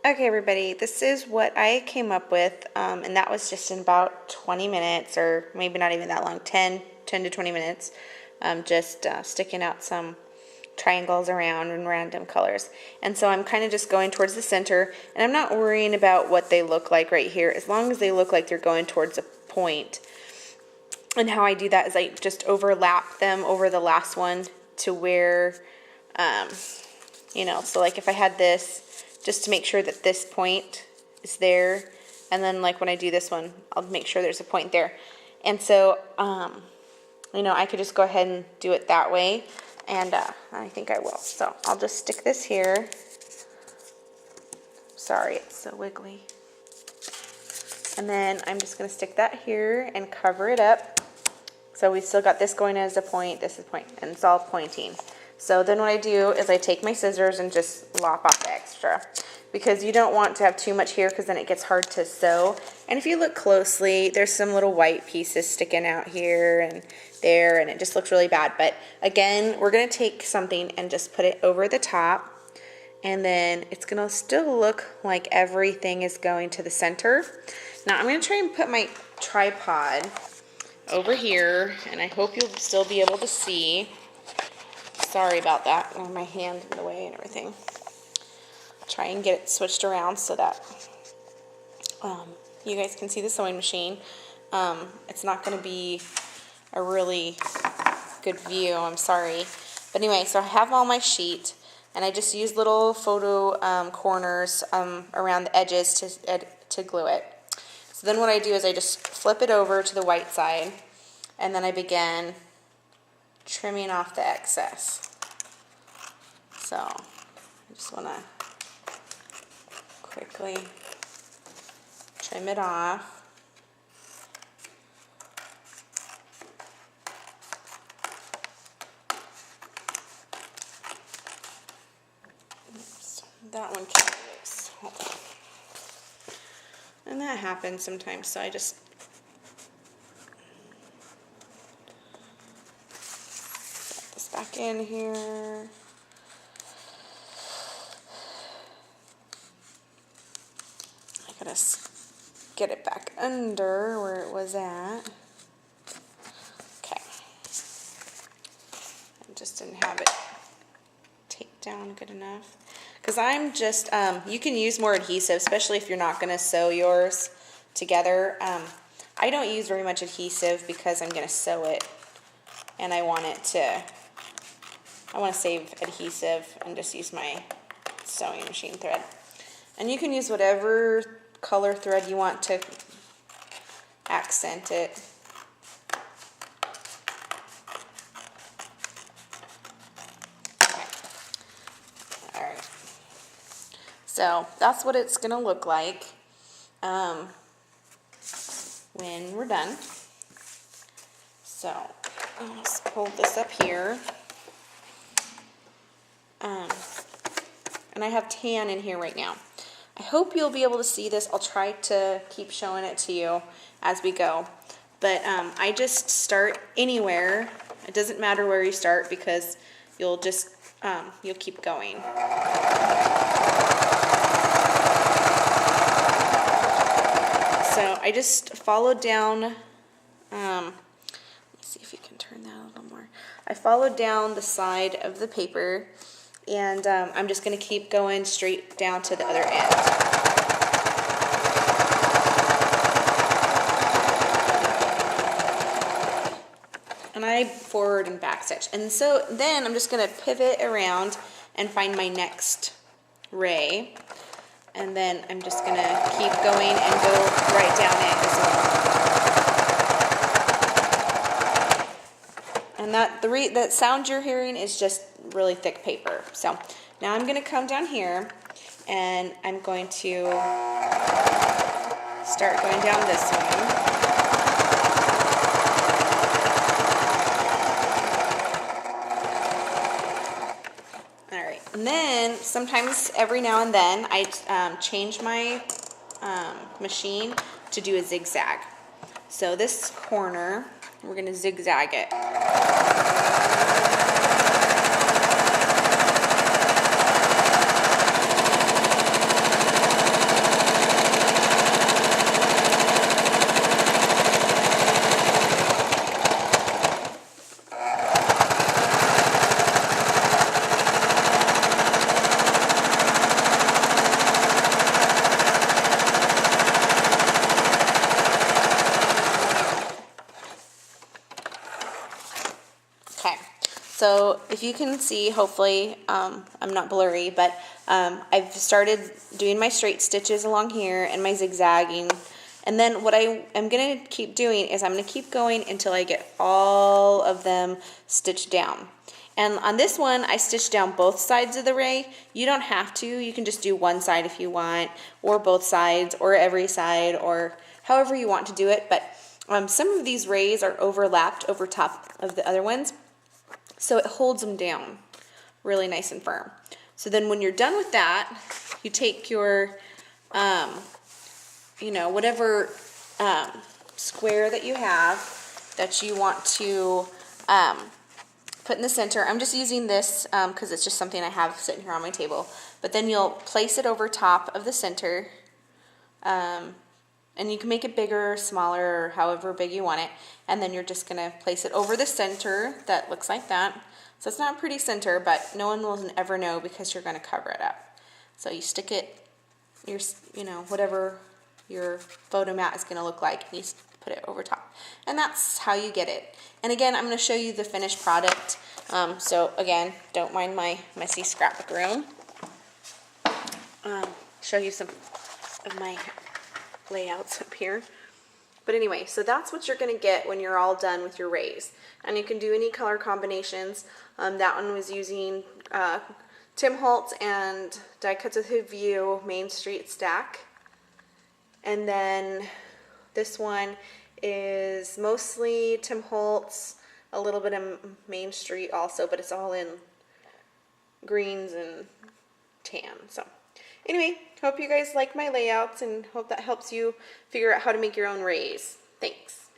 Okay, everybody, this is what I came up with, and that was just in about 20 minutes, or maybe not even that long, 10 to 20 minutes, just sticking out some triangles around in random colors. And so I'm kind of just going towards the center, and I'm not worrying about what they look like right here, as long as they look like they're going towards a point. And how I do that is I just overlap them over the last one to where, so like if I had this, just to make sure that this point is there, and then like when I do this one, I'll make sure there's a point there. And so, I could just go ahead and do it that way, and I think I will. So I'll just stick this here. Sorry, it's so wiggly. And then I'm just going to stick that here and cover it up. So we still got this going as a point, this is a point, and it's all pointing. So then what I do is I take my scissors and just lop off the extra, because you don't want to have too much here because then it gets hard to sew. And if you look closely, there's some little white pieces sticking out here and there, and it just looks really bad. But again, we're going to take something and just put it over the top, and then it's going to still look like everything is going to the center. Now I'm going to try and put my tripod over here, and I hope you'll still be able to see. Sorry about that, my hand in the way and everything. Try and get it switched around so that you guys can see the sewing machine. It's not going to be a really good view, I'm sorry. But anyway, so I have all my sheet, and I just use little photo corners around the edges to glue it. So then what I do is I just flip it over to the white side, and then I begin trimming off the excess. So I just want to quickly trim it off. Oops, that one came loose. Hold on. And that happens sometimes, so I just put this back in here. I gotta get it back under where it was at. Okay. I just didn't have it taped down good enough. Because I'm just, you can use more adhesive, especially if you're not going to sew yours together. I don't use very much adhesive because I'm going to sew it, and I want to save adhesive and just use my sewing machine thread. And you can use whatever color thread you want to accent it. So that's what it's going to look like when we're done. So let's hold this up here. And I have tan in here right now. I hope you'll be able to see this. I'll try to keep showing it to you as we go. But I just start anywhere. It doesn't matter where you start because you'll just, you'll keep going. So I just followed down, let me see if you can turn that a little more. I followed down the side of the paper, and I'm just going to keep going straight down to the other end. And I forward and back stitch. And so then I'm just going to pivot around and find my next ray. And then I'm just going to keep going and go right down it as well. And that sound you're hearing is just really thick paper. So now I'm going to come down here, and I'm going to start going down this one. And then sometimes every now and then I change my machine to do a zigzag. So this corner, we're going to zigzag it. So if you can see, hopefully, I'm not blurry, but I've started doing my straight stitches along here and my zigzagging. And then what I am going to keep doing is I'm going to keep going until I get all of them stitched down. And on this one, I stitched down both sides of the ray. You don't have to. You can just do one side if you want, or both sides, or every side, or however you want to do it. But some of these rays are overlapped over top of the other ones, so it holds them down really nice and firm. So then when you're done with that, you take your, you know, whatever square that you have that you want to put in the center. I'm just using this because it's just something I have sitting here on my table. But then you'll place it over top of the center, and you can make it bigger, smaller, or however big you want it. And then you're just going to place it over the center that looks like that. So it's not a pretty center, but no one will ever know because you're going to cover it up. So you stick it, you know, whatever your photo mat is going to look like, and you put it over top. And that's how you get it. And again, I'm going to show you the finished product. So again, don't mind my messy scrapbook room. Show you some of my layouts up here. But anyway, so that's what you're going to get when you're all done with your rays. And you can do any color combinations. That one was using Tim Holtz and Die Cuts with a View Main Street Stack. And then this one is mostly Tim Holtz, a little bit of Main Street also, but it's all in greens and tan. So anyway, hope you guys like my layouts and hope that helps you figure out how to make your own rays. Thanks.